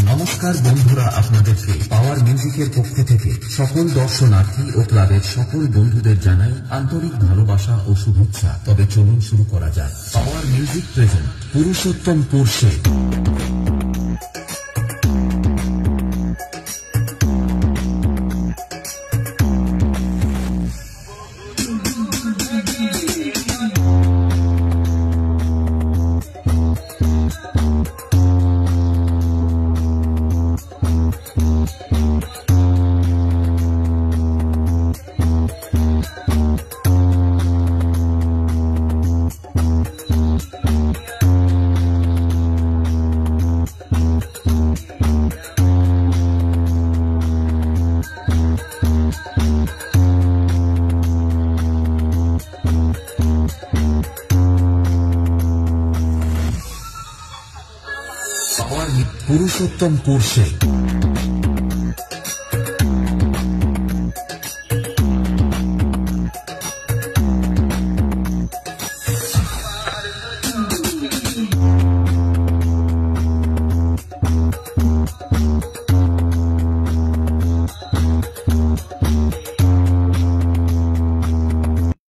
নমস্কার বন্ধুরা, আপনাদেরকে পাওয়ার মিউজিকের পক্ষ থেকে সকল দর্শনার্থী ও ক্লাবের সকল বন্ধুদের জানাই আন্তরিক ভালোবাসা ও শুভেচ্ছা। তবে চলুন শুরু করা যাক। পাওয়ার মিউজিক প্রেজেন্ট পুরুষোত্তমপুর সে। পুরুষোত্তমপুর সে।